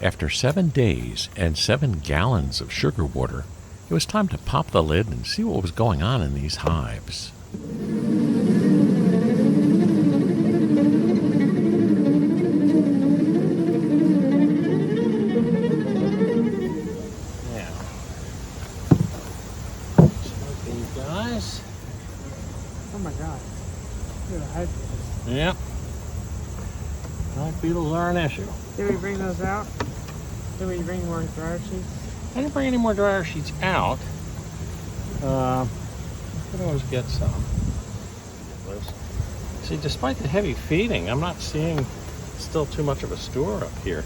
After 7 days and 7 gallons of sugar water, it was time to pop the lid and see what was going on in these hives. Now, smoke these guys. Oh my god. Look at the hive beetles. Yep. Hive beetles are an issue. Did we bring those out? Did we bring more dryer sheets? I didn't bring any more dryer sheets out. I could always get some. See, despite the heavy feeding, I'm not seeing still too much of a store up here.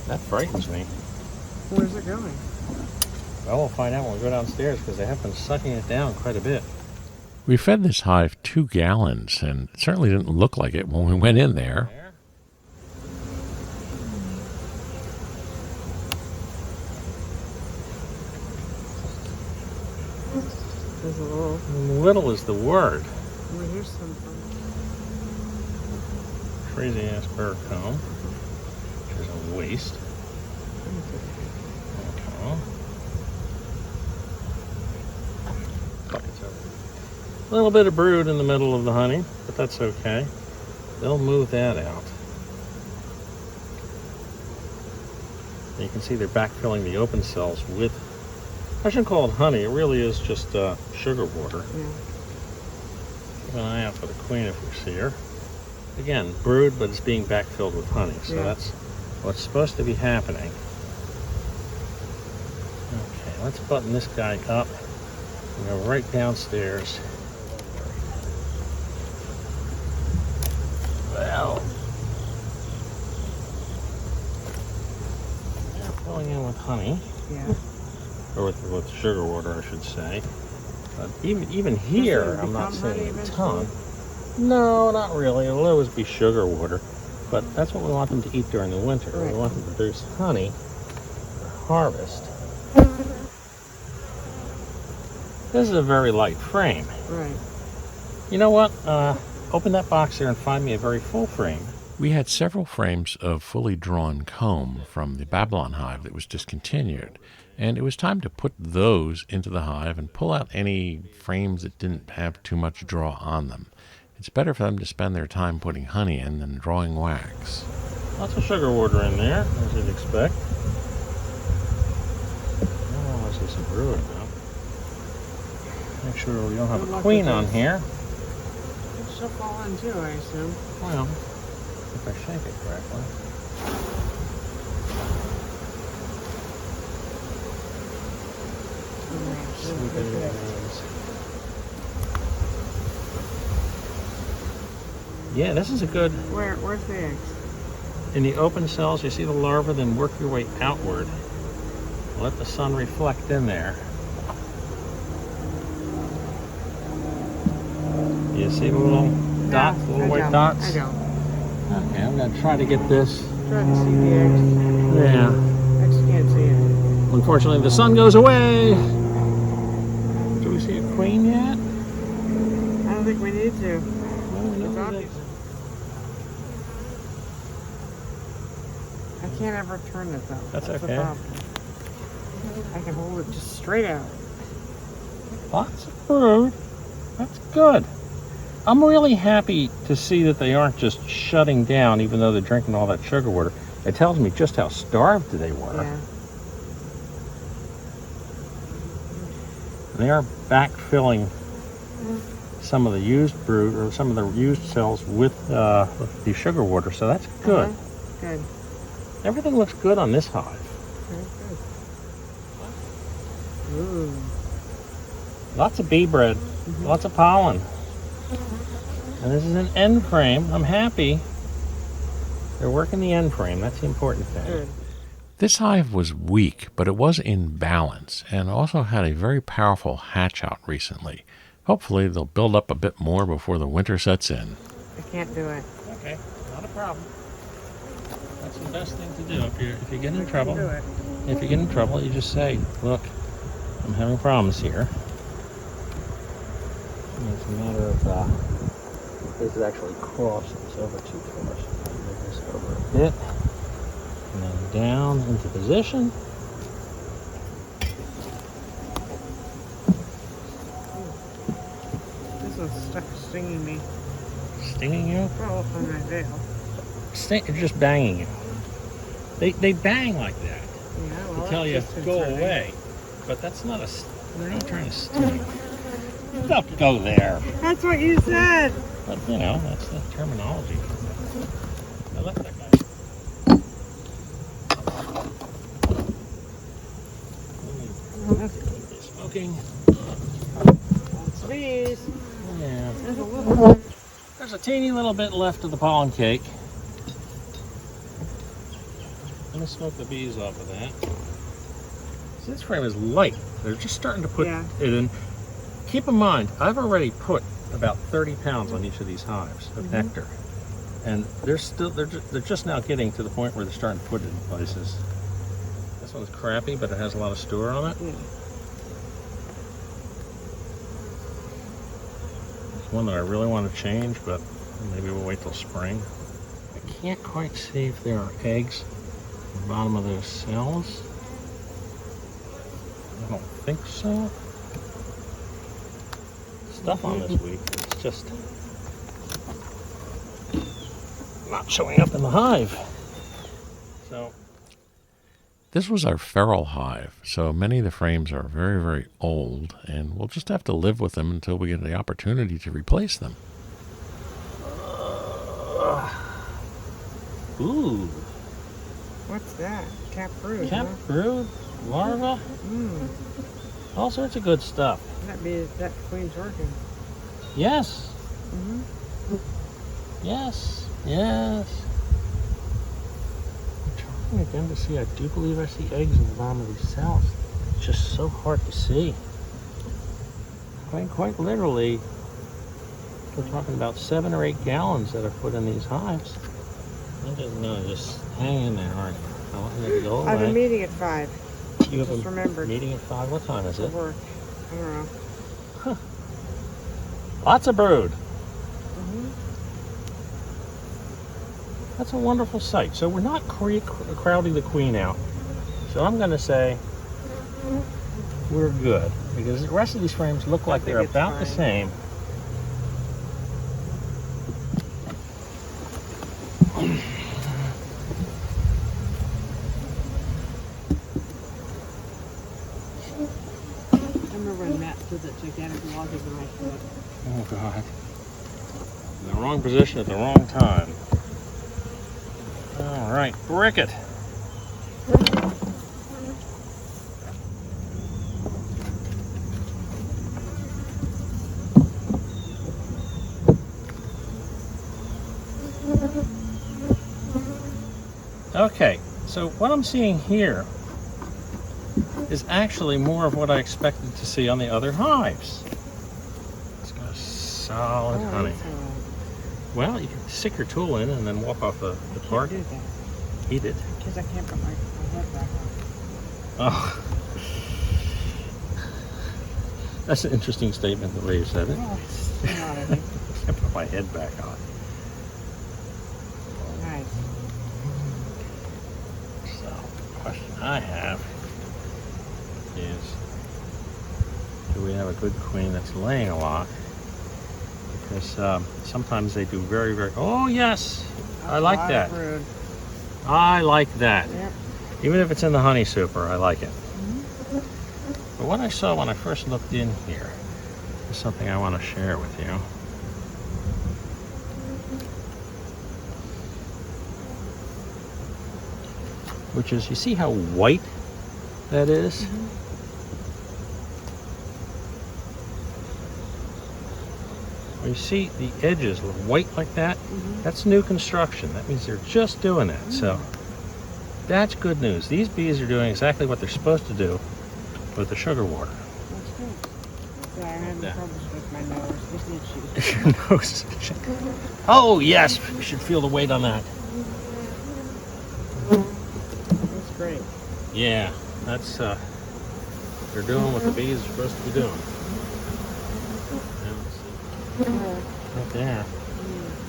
That frightens me. Where's it going? Well, we'll find out when we go downstairs because they have been sucking it down quite a bit. We fed this hive 2 gallons, and it certainly didn't look like it when we went in there. There's a little. Little is the word. Well, here's some from. Crazy ass bird comb. There's a waste. Okay. Buckets over. A little bit of brood in the middle of the honey, but that's okay. They'll move that out. And you can see they're backfilling the open cells with, I shouldn't call it honey, it really is just sugar water. Yeah. Keep an eye out for the queen if we see her. Again, brood, but it's being backfilled with honey, so that's what's supposed to be happening. Okay, let's button this guy up and go right downstairs. Well, they're filling in with honey. Yeah. Or with sugar water, I should say. But even here, I'm not seeing a ton. No, not really. It'll always be sugar water. But that's what we want them to eat during the winter. Right. We want them to produce honey for harvest. This is a very light frame. Right. You know what? Open that box there and find me a very full frame. We had several frames of fully drawn comb from the Babylon hive that was discontinued, and it was time to put those into the hive and pull out any frames that didn't have too much draw on them. It's better for them to spend their time putting honey in than drawing wax. Lots of sugar water in there, as you'd expect. Oh, I see some brood now. Make sure we don't have a queen on here. She'll fall in too, I assume. Well, if I shake it correctly. Yeah, this is a good. Where's the eggs? In the open cells, you see the larva, then work your way outward. Let the sun reflect in there. You see the little dots, the little white dots? I don't. Okay, I'm going to try to get this. Try to see the eggs. Yeah. I just can't see it. Unfortunately, the sun goes away. Do we see a queen yet? I don't think we need to. Well, It's obvious. I can't ever turn it though. That's the okay. problem. I can hold it just straight out. Lots of brood. That's good. I'm really happy to see that they aren't just shutting down even though they're drinking all that sugar water. It tells me just how starved they were. Yeah. They are backfilling some of the used brood or some of the used cells with the sugar water, so that's good. Good. Everything looks good on this hive. Very good. Ooh. Lots of bee bread, lots of pollen. And this is an end frame. I'm happy. They're working the end frame. That's the important thing. Good. This hive was weak, but it was in balance and also had a very powerful hatch out recently. Hopefully they'll build up a bit more before the winter sets in. I can't do it. Okay, not a problem. That's the best thing to do. If you get in trouble, Do it. if you get in trouble, you just say, "Look, I'm having problems here." And it's a matter of this is actually crossed. It's over too far. So I'll move this over a bit, and then down into position. This one's stuck stinging me. Stinging you? Oh, on my veil. Just banging you. They bang like that Yeah, well, to tell you that's go concerning. away. But that's not they're not trying to sting. Don't go there. That's what you said. But you know, that's the terminology. I left that guy. Smoking. Bees. Yeah. There's a little. There's a teeny little bit left of the pollen cake. I'm gonna smoke the bees off of that. See, this frame is light. They're just starting to put it in. Keep in mind, I've already put about 30 pounds on each of these hives of nectar, and they're just now getting to the point where they're starting to put it in places. This one's crappy, but it has a lot of store on it. Yeah. There's one that I really want to change, but maybe we'll wait till spring. I can't quite see if there are eggs at the bottom of those cells. I don't think so. Stuff on this week, it's just not showing up in the hive. So this was our feral hive, so many of the frames are very, very old, and we'll just have to live with them until we get the opportunity to replace them. Ooh. What's that? Cap brood. Cap huh? brood, larva, all sorts of good stuff. That queen's working. Yes. Yes. Yes. I'm trying again to see. I do believe I see eggs in the bottom of these cells. It's just so hard to see. Quite literally, we're talking about 7 or 8 gallons that are put in these hives. I didn't know, just hang in there, aren't you? I want you to go away. I have a meeting at 5. You have Just a remembered. meeting at 5? What time is For it? work. I don't know. Lots of brood. That's a wonderful sight. So we're not crowding the queen out. So I'm going to say we're good, because the rest of these frames look like they're about the same. I remember when Matt did that gigantic log over my head. Oh God. In the wrong position at the wrong time. All right, brick it. Okay, so what I'm seeing here is actually more of what I expected to see on the other hives. It's got a solid honey. Well, you can stick your tool in and then walk off the part. I can't do that. Eat it. Because I can't put my head back on. Oh. That's an interesting statement, the way you said it. Oh, it's not, I think. I can't put my head back on. Nice. So, the question I have is, do we have a good queen that's laying a lot? Because sometimes they do very, very... Oh, yes! I like that. Brood. I like that. Yep. Even if it's in the honey super, I like it. But what I saw when I first looked in here is something I want to share with you. Which is, you see how white that is? When you see the edges look white like that, that's new construction. That means they're just doing that. So that's good news. These bees are doing exactly what they're supposed to do with the sugar water. That's good. Yeah, I'm having troubles with my nose. It's itchy. Your nose is itching. Oh yes, you should feel the weight on that. That's great. Yeah, that's they're doing what the bees are supposed to be doing. Right there.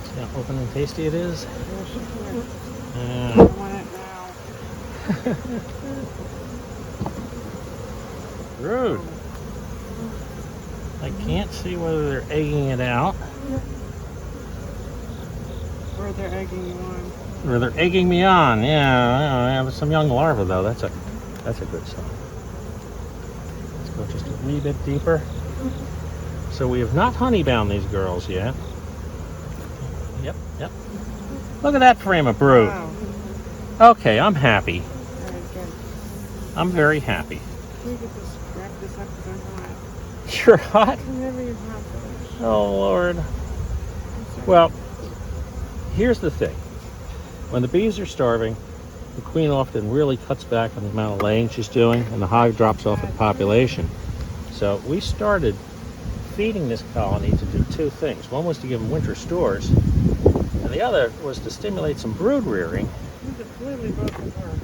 See how open and tasty it is? I Yeah. want it now. Rude. I can't see whether they're egging it out. Or they're egging you on. Or they're egging me on. Yeah, there's some young larvae though. That's a good sign. Let's go just a wee bit deeper. So we have not honeybound these girls yet. Yep. Look at that frame of brood. Wow. Okay, I'm happy. Alright, good. I'm very happy. Can we get this, wrap this up because I'm hot? You're hot? I'm never even hot finish. Oh, Lord. I'm sorry. Well, here's the thing. When the bees are starving, the queen often really cuts back on the amount of laying she's doing, and the hive drops off in population. So we started feeding this colony to do two things. One was to give them winter stores, and the other was to stimulate some brood rearing. You completely broke the work.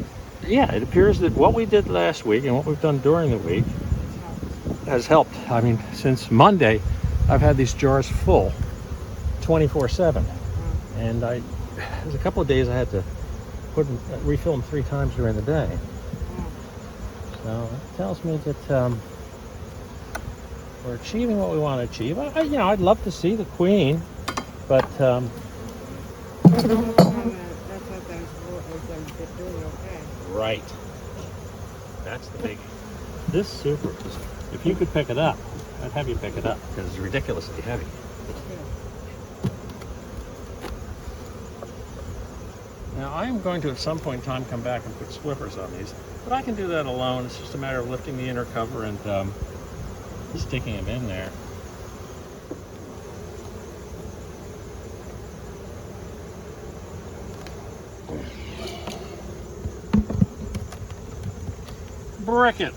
Yeah, it appears that what we did last week and what we've done during the week has helped. I mean, since Monday, I've had these jars full 24/7. And there's a couple of days I had to refill them 3 times during the day. So it tells me that we're achieving what we want to achieve. I'd love to see the queen, but That's not that they're doing okay. right. That's the big. This super. If you could pick it up, I'd have you pick it up because it's ridiculously heavy. Now I am going to at some point in time come back and put swippers on these, but I can do that alone. It's just a matter of lifting the inner cover and sticking them in there. Brick it.